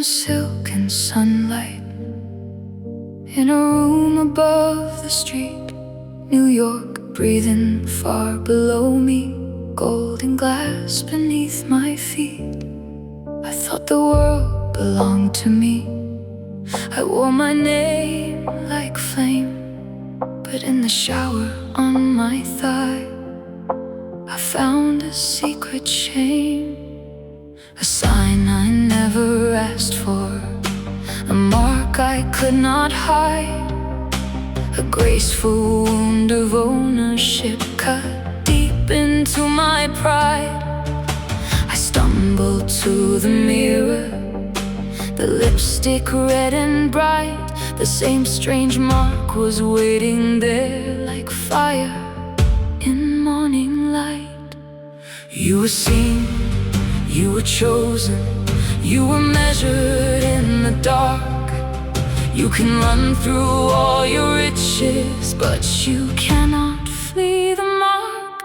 silk and sunlight in a room above the street. New York breathing far below me, golden glass beneath my feet. I thought the world belonged to me. I wore my name like flame, but in the shower on my thigh I found a secret shame. A sign I never asked for, a mark I could not hide, a graceful wound of ownership cut deep into my pride. I stumbled to the mirror, the lipstick red and bright. The same strange mark was waiting there like fire in morning light. You were seen, you were chosen, you were measured in the dark. You can run through all your riches, but you cannot flee the mark.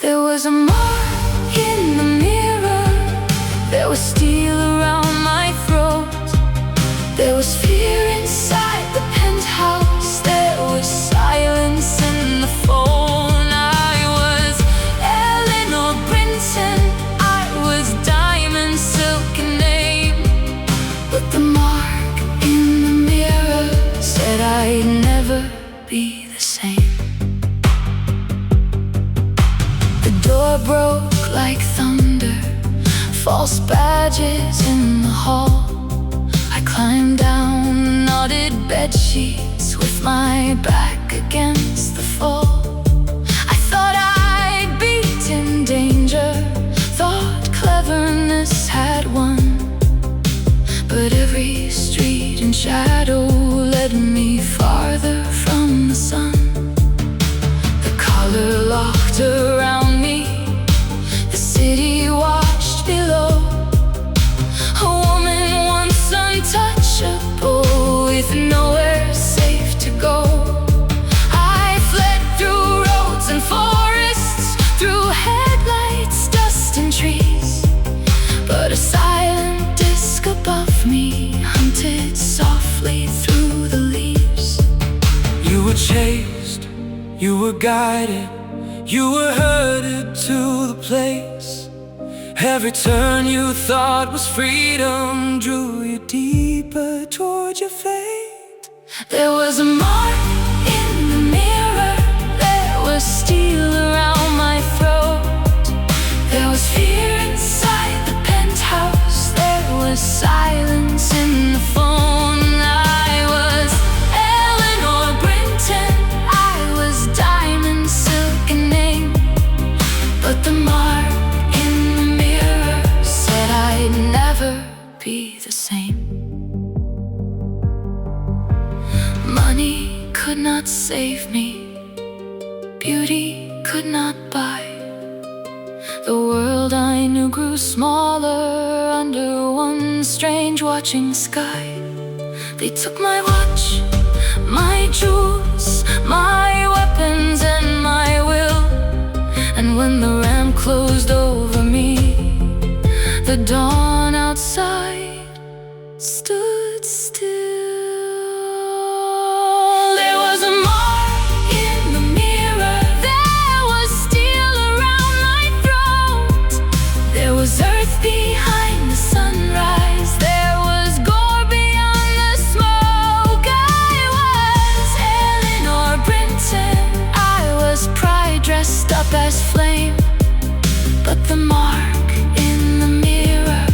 There was a mark in the mirror, there was steel around my throat. There was fear inside the penthouse, there was silence in the phone. I was Eleanor Brinton, I was diamond, silk and name, but the mark in the mirror said I'd never be the same. The door broke like thunder, false badges in the hall. I climbed down knotted bedsheets with my back against the fall. I thought I'd beaten danger, thought cleverness had won, but every street and shadow led me farther from the sun. The color locked around me, the city watched below. A woman once untouchable, with nowhere safe to go. I fled through roads and forests, through headlights, dust and trees, but a silent disc above me hunted softly through the leaves. You were chased, you were guided, you were herded to the place. Every turn you thought was freedom drew you deeper toward your fate. There was a mark in the mirror, there was steel around my throat. There was fear inside the penthouse, there was silence in the phone. I was Eleanor Brinton, I was diamond, silk and name, but the mark in the mirror said I'd never be the same. Money could not save me, beauty could not buy. The world I knew grew smaller under one strange watching sky. They took my watch, my jewels, my weapons and my will. And when the ramp closed over me, the dawn outside stood still. There was a mark in the mirror, there was steel around my throat. There was earth behind the sunrise, there was gore beyond the smoke. I was Eleanor Brinton, I was pride dressed up as flame, but the mark in the mirror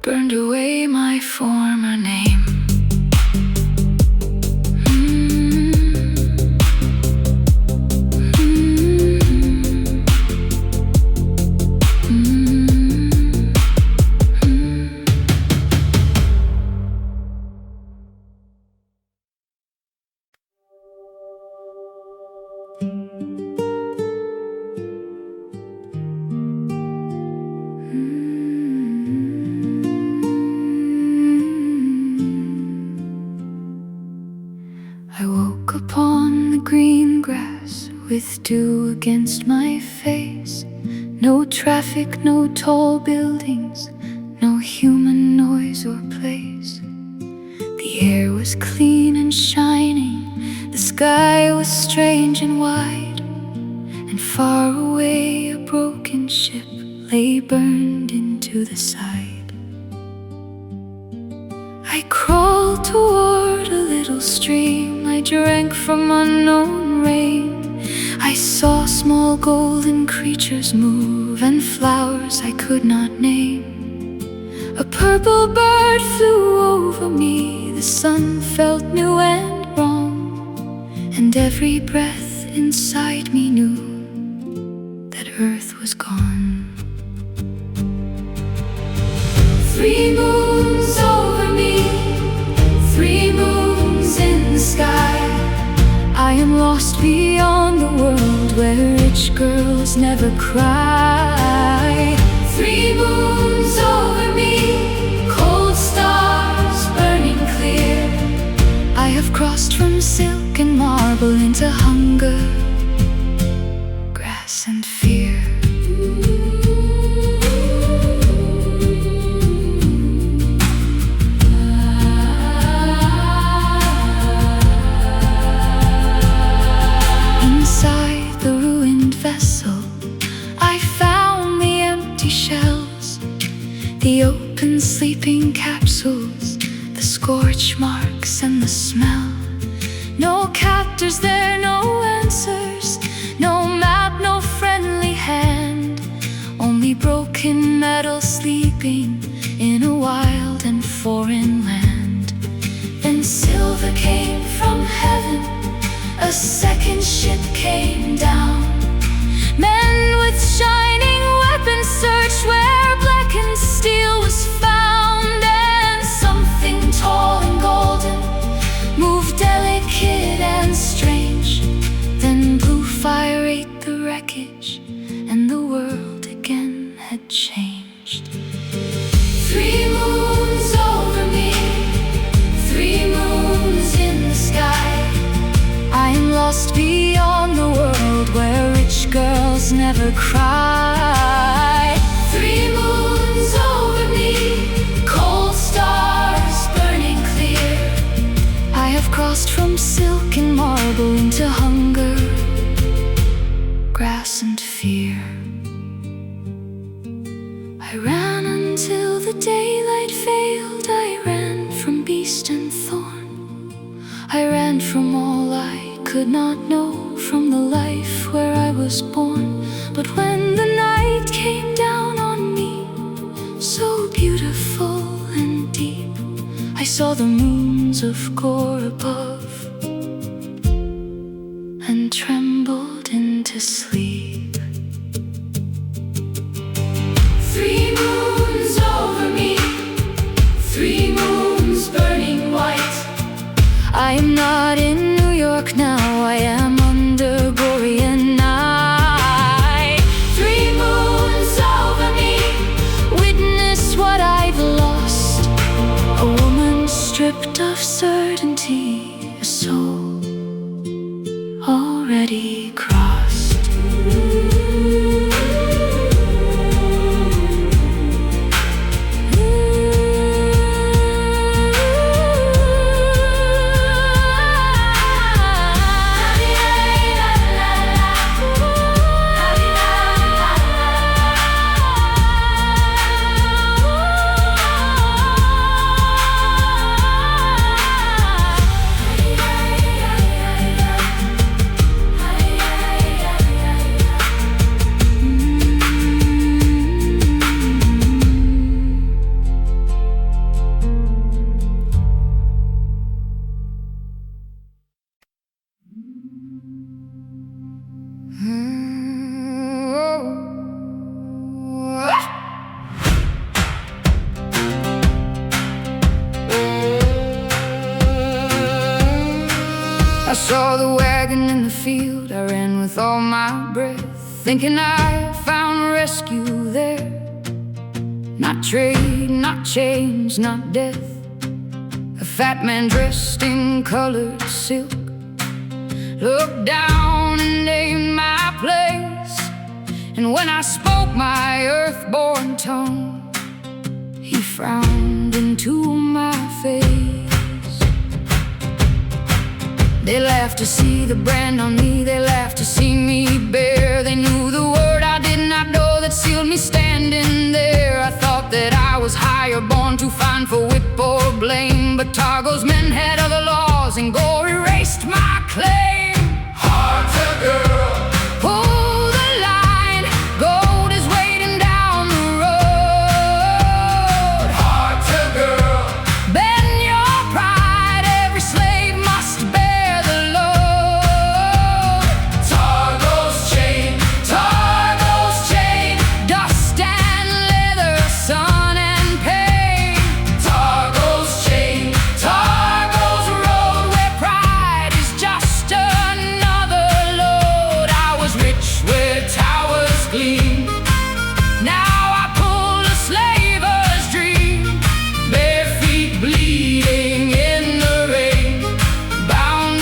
burned away my former name. I woke upon the green grass with dew against my face. No traffic, no tall buildings, no or place. The air was clean and shining, the sky was strange and wide, and far away a broken ship lay burned into the side. I crawled toward a little stream, I drank from unknown rain. I saw small golden creatures move and flowers I could not name. A purple bird flew over me, the sun felt new and wrong, and every breath inside me knew that Earth was gone. 3 moons over me, 3 moons in the sky. I am lost beyond the world where rich girls never cry. 3 moons over me, cold stars burning clear. I have crossed from silk and marble into hunger, grass and fear. Inside the ruined vessel, I found the empty shells, the open sleeping capsules, the scorch marks and the smell. No captors there, no answers, no map, no friendly hand, only broken metal sleeping in a wild and foreign land. Then silver came from heaven, a second ship came down. Men with shining weapons searched where blackened steel was found, and something tall and golden moved delicate and strange. Then blue fire ate the wreckage, and the world again had changed. 3 moons over me, 3 moons in the sky. I am lost beyond the world where rich girls never cry. 3 moons over me, cold stars burning clear. I have crossed from silk and marble into hunger, grass and fear. I ran until the daylight failed, I ran from beast and thorn. I ran from all I could not know, from the life where I was born. But when the night came down on me, so beautiful and deep, I saw the moons of Gor above and trembled into sleep. 3 moons over me, 3 moons burning white. I am not in New York now, I am under Borean night. 3 moons over me, witness what I've lost. A woman stripped of certainty, a soul already crossed. I saw the wagon in the field, I ran with all my breath, thinking I found rescue there. Not trade, not change, not death. A fat man dressed in colored silk looked down and named my place. And when I spoke my earth-born tongue, he frowned into laughed to see the brand on me, they laughed to see me bare. They knew the word I did not know that sealed me standing there. I thought that I was higher, born to find for whip or blame, but Targo's men had other laws, and Gor erased my claim. Hard to girl, Pull the line, gold is waiting down the road. hard to girl, Bend your pride, every slave must bear the load. Targo's chain, Targo's chain, dust and leather, sun and pain. Targo's chain, Targo's road, where pride is just another load. I was rich where towers gleam. Now I pull a slaver's dream. Bare feet bleeding in the rain, bound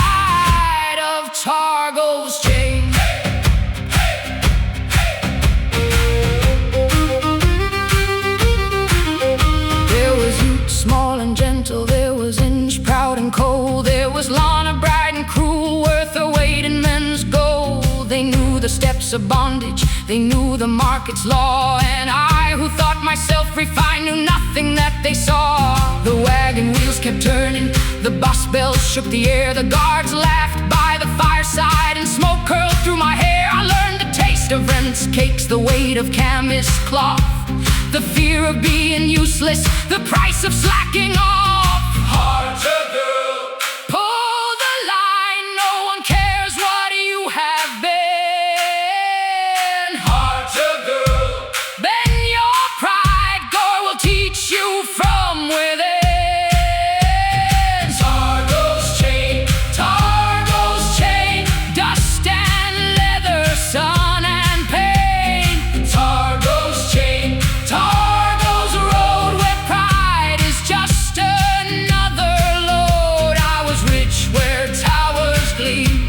inside of Targo's chain. There was Ute, small and gentle. There was Inch, proud and cold. There was Lana, bright and cruel, worth her weight in men's gold. They knew the steps of bondage, they knew the market's law, and I, who thought myself refined, knew nothing that they saw. The wagon wheels kept turning, the bus bells shook the air, the guards laughed by the fireside, and smoke curled through my hair. I learned the taste of rents, cakes, the weight of camas cloth, the fear of being useless, the price of slacking off. hard to girl, Pull the line, no one cares what you have been. hard to girl, Bend your pride, Gor will teach you from within. Targo's chain, Targo's chain, dust and leather, sun and pain. Targo's chain, Targo's road, where pride is just another load. I was rich where towers gleam.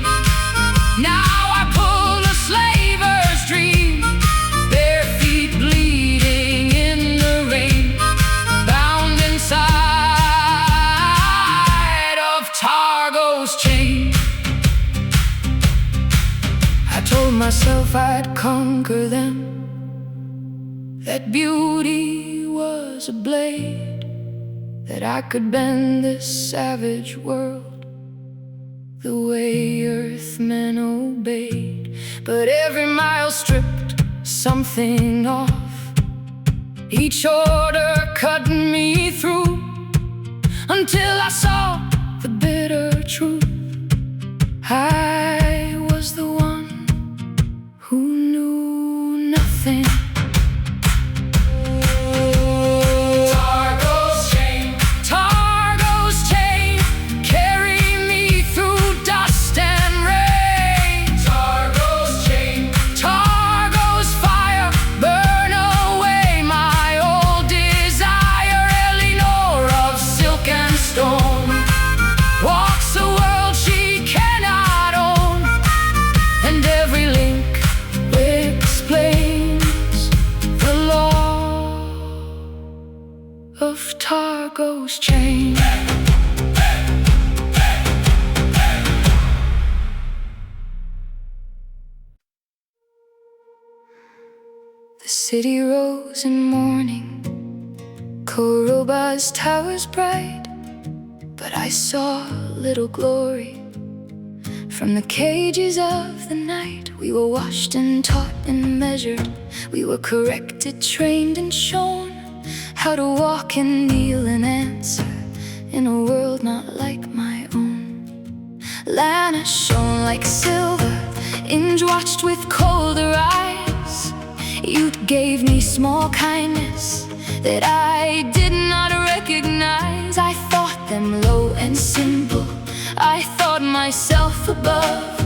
Now I pull a slaver's dream. Bare feet bleeding in the rain, bound inside of Targo's chain. I told myself I'd conquer them, that beauty was a blade, that I could bend this savage world the way earthmen obeyed. But every mile stripped something off, each order cut me through, until I saw the bitter truth. I was the one who knew nothing. Targo's chain, Targo's chain, carry me through dust and rain. Targo's chain, Targo's fire, burn away my old desire. Eleanor of silk and stone walks a world she cannot own, and every link explains the law of Targo's chain. The city rose in morning, Koroba's towers bright, but I saw little glory. From the cages of the night, we were washed and taught and measured. We were corrected, trained and shown how to walk and kneel and answer in a world not like my own. Lana shone like silver, Inge watched with colder eyes. You gave me small kindness that I did not recognize. I thought them low and simple, I thought myself above,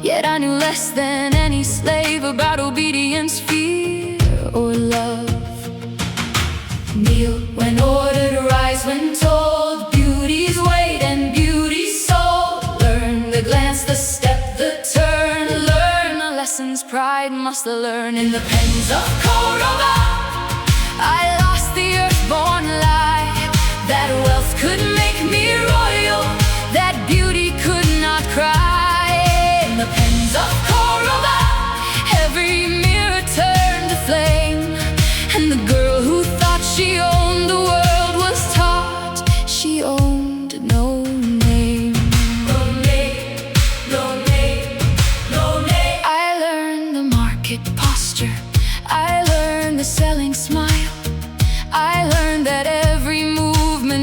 yet I knew less than any slave about obedience, fear, or love. Kneel when ordered, rise when told, beauty's weight and beauty's soul. Learn the glance, the step, the turn. Learn the lessons pride must learn. In the pens of Koroba, I lost the earth-born lie, that wealth could make me royal, that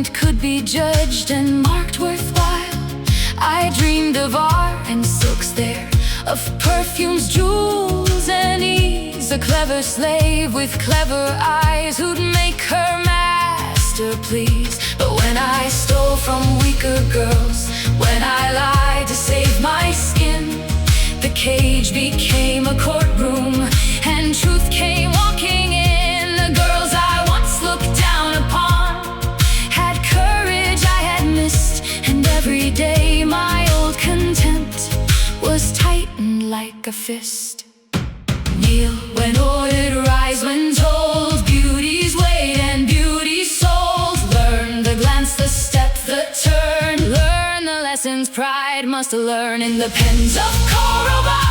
mind could be judged and marked worthwhile. I dreamed of art and silks there, of perfumes, jewels, and ease. A clever slave with clever eyes who'd make her master please. But when I stole from weaker girls, when I lied to save my skin, the cage became a courtroom, and truth came walking in. The girls I once looked down upon had courage I had missed, and every day my old contempt was tightened like a fist. Kneel when ordered, rise when told, beauty's weight and beauty's sold. Learn the glance, the step, the turn, learn the lessons pride must learn. In the pens of Koroba,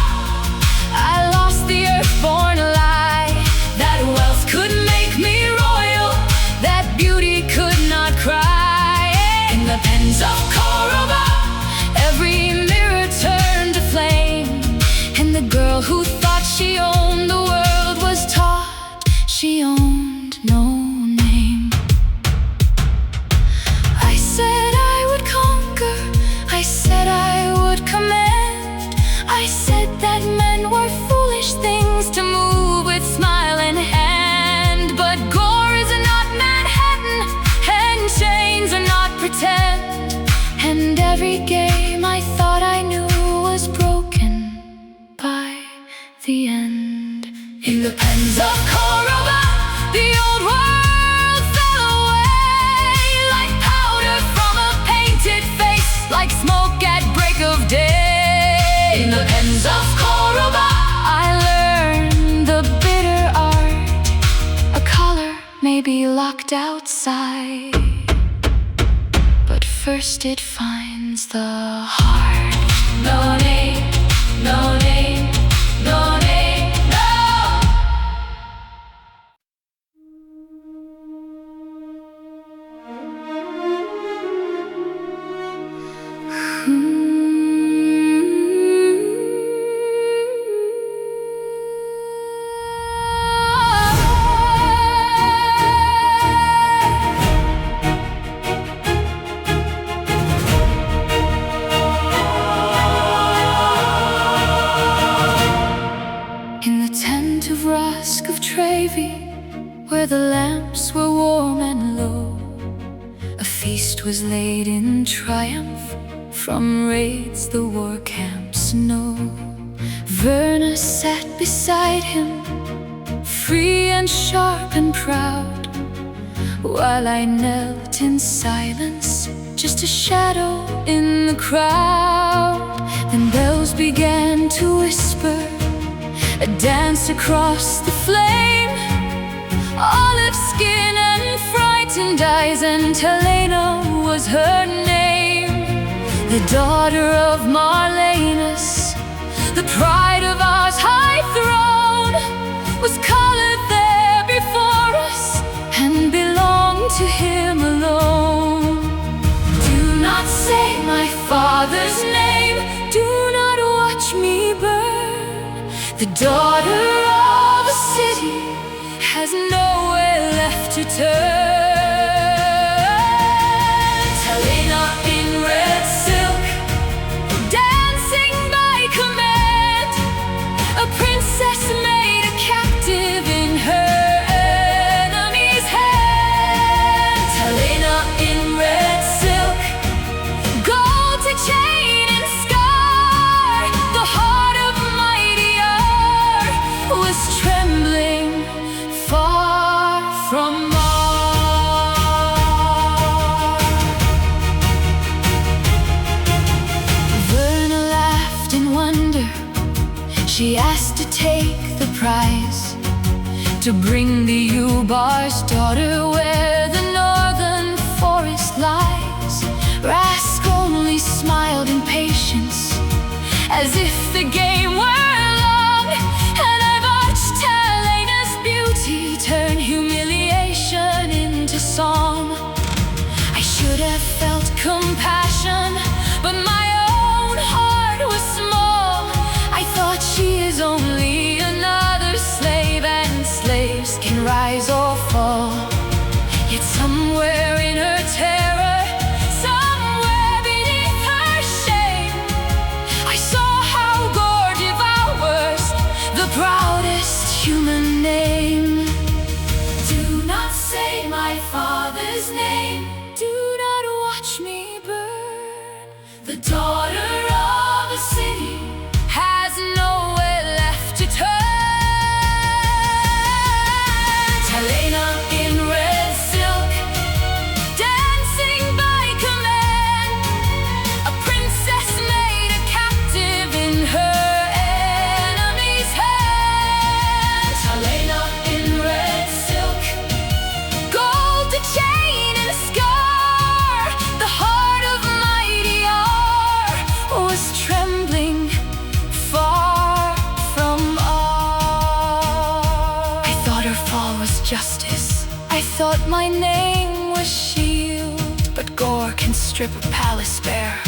I lost the earth-born lie, that wealth could make me royal, that beauty could not cry. In the pens of Koroba, every mirror turned to flame, and the girl who thought she owned the world was taught she owned no name. I said I would conquer, I said I would command, I said that men were foolish things to move with smile and hand. But Gor is not Manhattan, and chains are not pretend, and every game I thought I knew was broken by the end. In the pens of Koroba, the old world fell away, like powder from a painted face, like smoke at break of day. In the pens of Koroba, I learned the bitter art. A color may be locked outside, but first it finds the heart. No name, no name, no name, no. Where the lamps were warm and low, a feast was laid in triumph from raids the war camps know. Verna sat beside him, free and sharp and proud, while I knelt in silence, just a shadow in the crowd. Then bells began to whisper, a dance across the flame, olive skin and frightened eyes, and Helena was her name. The daughter of Marlenus, the pride of our high throne, was colored there before us and belonged to him alone. Do not say my father's name, do not watch me burn. The daughter of a city has nowhere left to turn. Helena in red silk, dancing by command, a princess made a captive in her enemy's hand. Helena in red silk, gold to chain and scar, the heart of mighty Ar was trembling far from Mars. Verna laughed in wonder, she asked to take the prize, to bring the Ubar's daughter where the northern forest lies. Rask only smiled in patience, as if the game were long, and I watched Helena's beauty turn humiliation into song. I should have felt compassion, but my own heart was small. I thought she is only another slave, and slaves can rise or fall. Yet somewhere in her terror my name was Shield. But Gor can strip a palace bare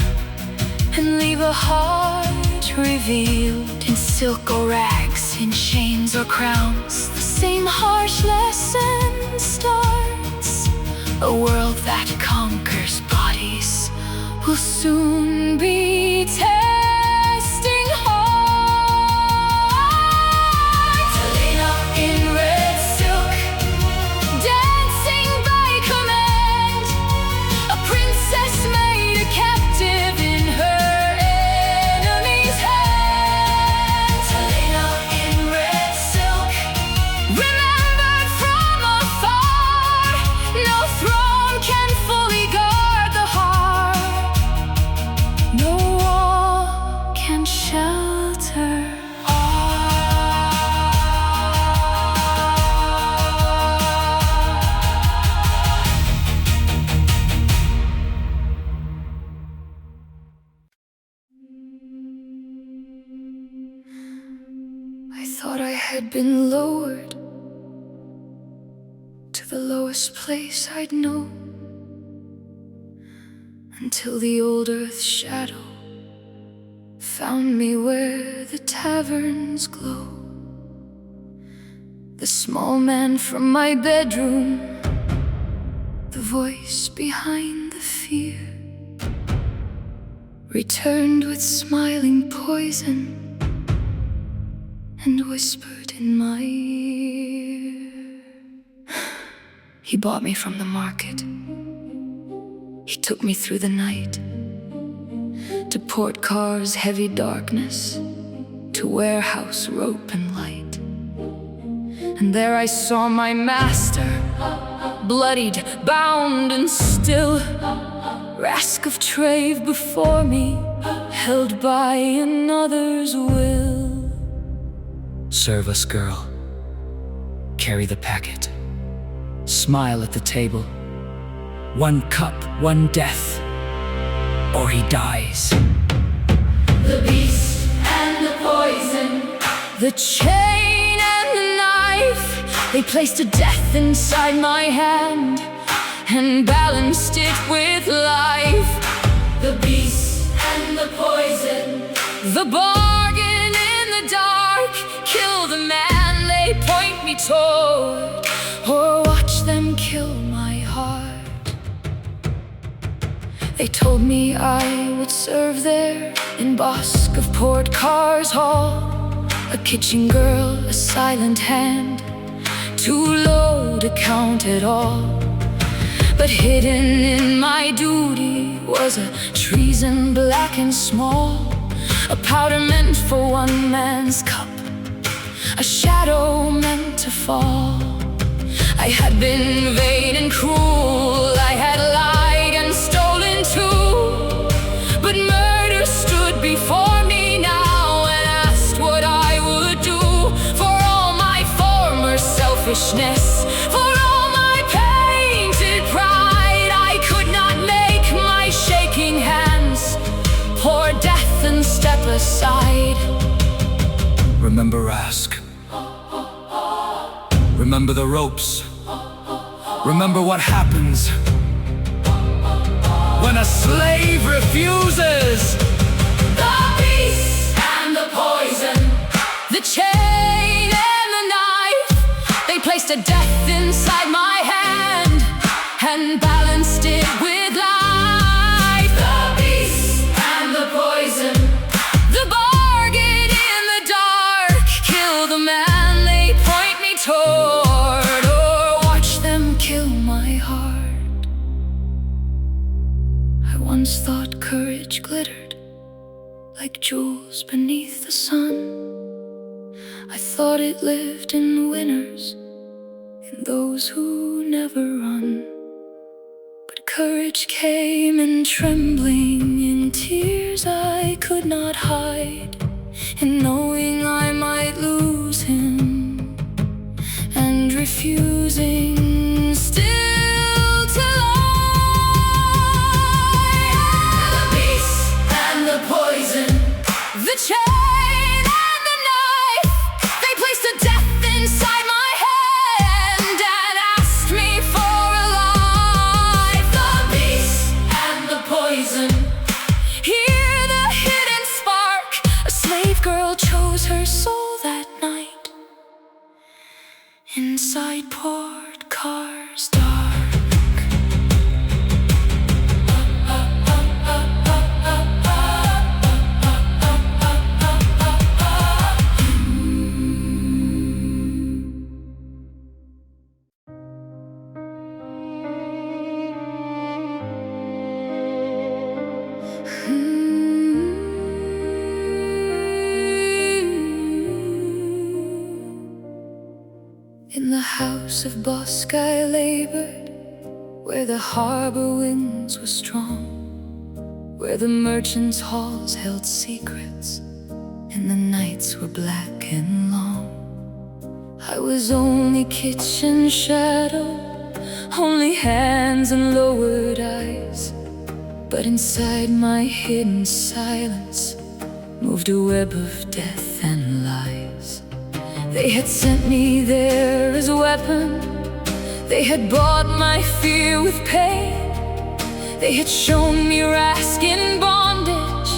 and leave a heart revealed in silk or rags, in chains or crowns. The same harsh lesson starts. A world that conquers bodies will soon be testing hearts. Helena in red silk, dancing by command, a princess made a captive in her enemy's hands. Helena in red silk, remembered from afar. No throne can fully guard the heart. No wall can shelter I thought I had been lowered to the lowest place I'd known, until the old earth's shadow found me where the taverns glow. The small man from my bedroom, the voice behind the fear, returned with smiling poison and whispered in my ear. He bought me from the market. He took me through the night, to port car's heavy darkness, to warehouse rope and light. And there I saw my master, bloodied, bound and still, rask of trave before me, held by another's will. Serve us, girl. Carry the packet. Smile at the table. One cup, one death, or he dies. The beast and the poison, the chain and the knife, they placed a death inside my hand and balanced it with life. The beast and the poison, the bargain in the dark. Kill the man they point me toward, or watch them kill my heart. They told me I would serve there in Bosque of Port Car's hall, a kitchen girl, a silent hand, too low to count at all. But hidden in my duty was a treason black and small, a powder meant for one man's cup, a shadow meant to fall. I had been vain and cruel, I had lied and stolen too, but murder stood before me now and asked what I would do for all my former selfishness, for all my painted pride. I could not make my shaking hands pour death and step aside. Remember, Rask. Remember the ropes. Remember what happens when a slave refuses. The beast and the poison, the chain and the knife, they placed a death inside my hand and balanced it with life. The beast and the poison, the bargain in the dark. Kill the man they point me toward, or watch them kill my heart. I once thought courage glittered like jewels beneath the sun. I thought it lived in winners, in those who never run. But courage came in trembling, in tears I could not hide, in knowing I might lose him, and refusing still to lie. The beast and the poison, the chain and the knife, they placed a death inside my hand and asked me for a soul that night. Inside port cars dark. In the house of Bosk I labored, where the harbor winds were strong, where the merchants' halls held secrets, and the nights were black and long. I was only kitchen shadow, only hands and lowered eyes, but inside my hidden silence moved a web of death and lies. They had sent me there as a weapon. They had bought my fear with pain. They had shown me wrath in bondage.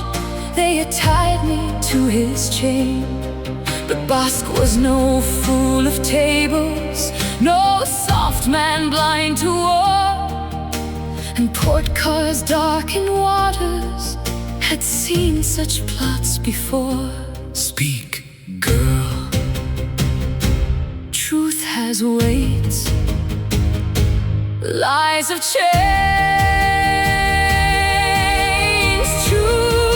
They had tied me to his chain. But Bosk was no fool of tables, no soft man blind to war. And port cars, darkened waters, had seen such plots before. Speak, girl. Truth has weight. Lies have changed. Truth.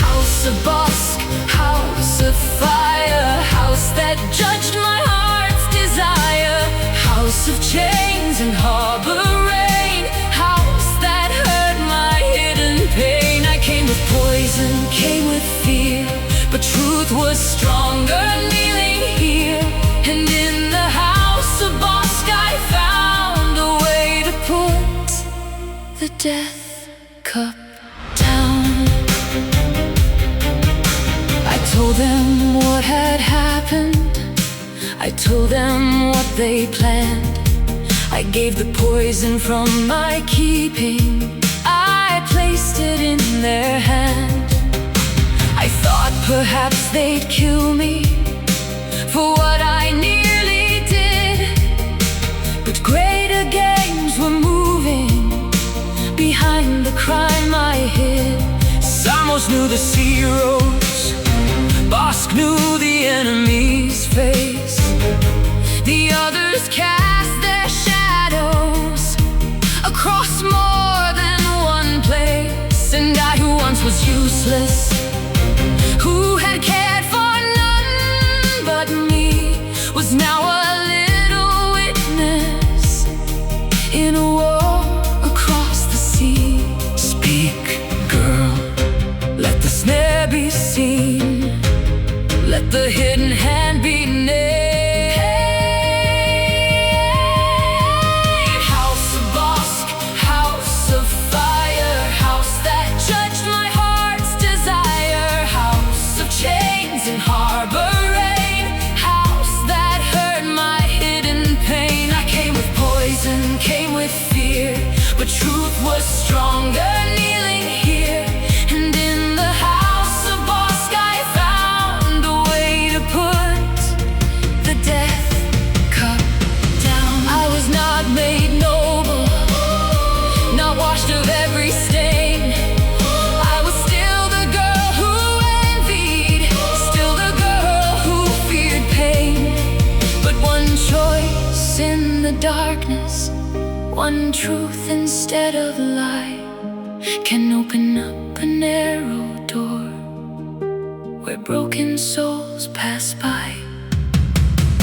House of Bosk, house of fire, house that judged my heart's desire, house of chains and harbor rain, house that hurt my hidden pain. I came with poison, came with fear, but truth was stronger kneeling here. And in the house of Bosk I found a way to put the death cup down. I told them what had happened, I told them what they planned. I gave the poison from my keeping, I placed it in their hand. I thought perhaps they'd kill me for what I nearly did, but greater games were moving behind the crime I hid. Samos knew the sea rose, Bosk knew the enemy's face. The others cast their shadows across more than one place. And I, who once was useless, who had cared for none but me, was now a little witness in a war across the sea. Speak, girl. Let the snare be seen, let the hidden hand be named. House of Bosk, house of fire, house that judged my heart's desire, house of chains and harbor rain, house that hurt my hidden pain. I came with poison, came with fear, but truth was stronger kneeling here. And in the house of Bosk I found a way to put the death cup down. I was not made noble, not washed of every stain. I was still the girl who envied, still the girl who feared pain. But one choice in the darkness, one truth instead of lie, can open up a narrow door where broken souls pass by.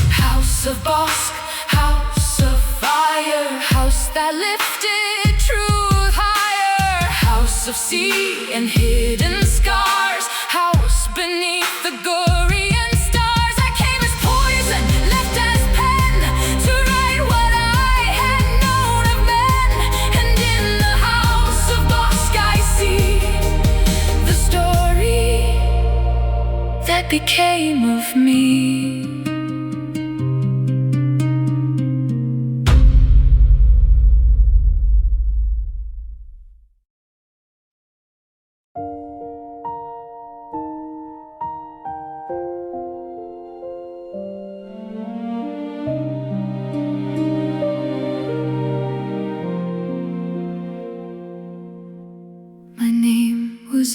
House of Bosk, house of fire, house that lifted truth higher, house of sea and hidden scars, house beneath the Gorian stars. I came as poison, left as pen, to write what I had known of men. And in the house of Bosk I see the story that became of me.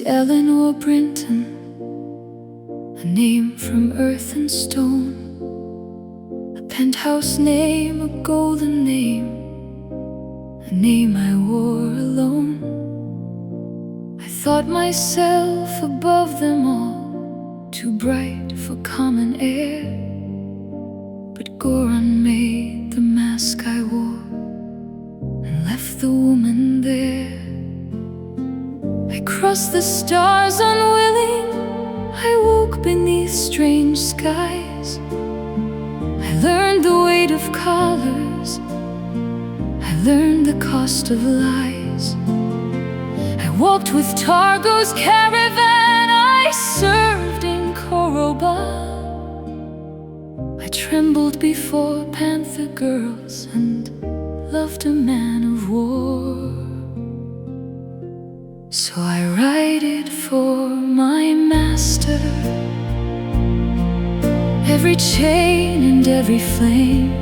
Eleanor Brinton, a name from earth and stone, a penthouse name, a golden name, a name I wore alone. I thought myself above them all, too bright for common air, but Goran made the mask I wore and left the woman there. I crossed the stars unwilling, I woke beneath strange skies. I learned the weight of colors, I learned the cost of lies. I walked with Targo's caravan, I served in Koroba. I trembled before panther girls and loved a man of war. So I write it for my master, every chain and every flame,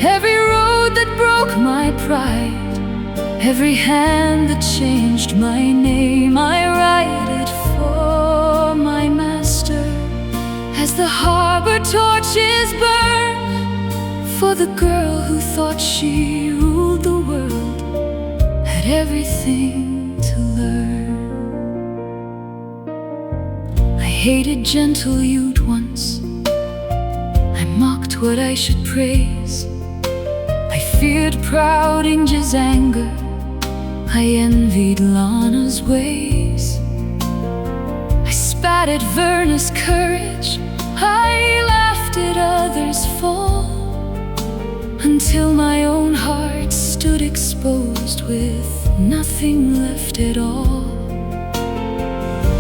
every road that broke my pride, every hand that changed my name. I write it for my master, as the harbor torches burn, for the girl who thought she ruled the world, had everything to learn. I hated gentle youth once, I mocked what I should praise. I feared proud Inge's anger, I envied Lana's ways. I spat at Verna's courage, I laughed at others' fall, until my own heart stood exposed with nothing left at all.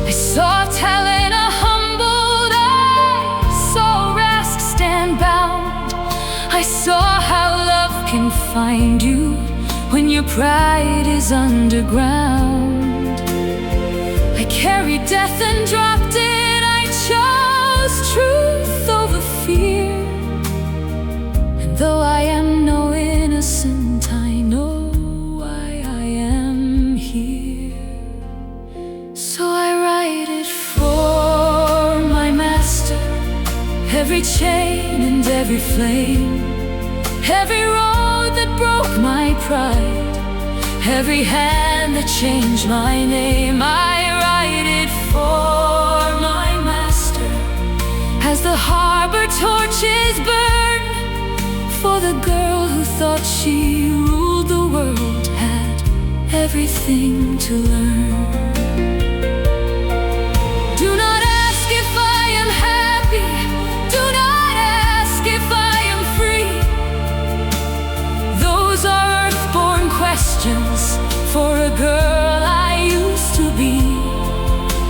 I saw Talena humbled, I saw Rask stand bound. I saw how love can find you when your pride is underground. I carried death and dropped it, I chose truth over fear. And though I am no innocent, I know why I am here. So I write it for my master, every chain and every flame, every road that broke my pride, every hand that changed my name. I write it for my master, as the harbor torches burn, for the girl who thought she ruled the world, had everything to learn. Do not ask if I am happy, do not ask if I am free. Those are earthborn questions for a girl I used to be.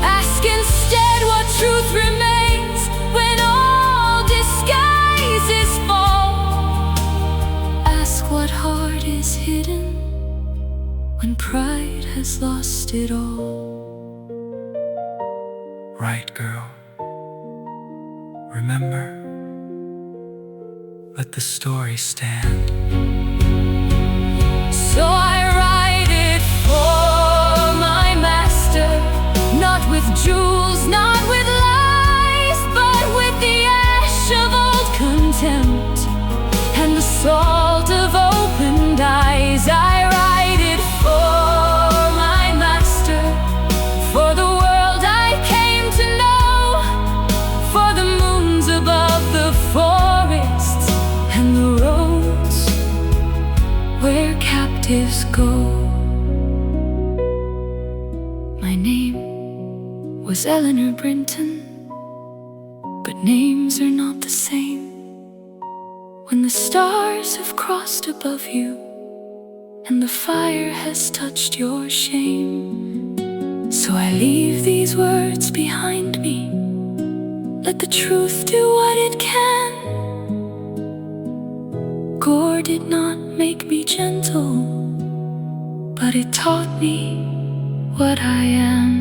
Ask instead what truth remains when all disguises fall. Ask what heart is hidden when pride has lost it all. Right, girl. Remember, let the story stand. So I write it for my master, not with jewels, not with lies, but with the ash of old contempt and the salt of opened eyes. I write it for my master, for the world I came to know, for the moons above the forests and the roads where captives go. My name was Eleanor Brinton, but names are not the same when the stars have crossed above you and the fire has touched your shame. So I leave these words behind me, let the truth do what it can. Gor did not make me gentle, but it taught me what I am.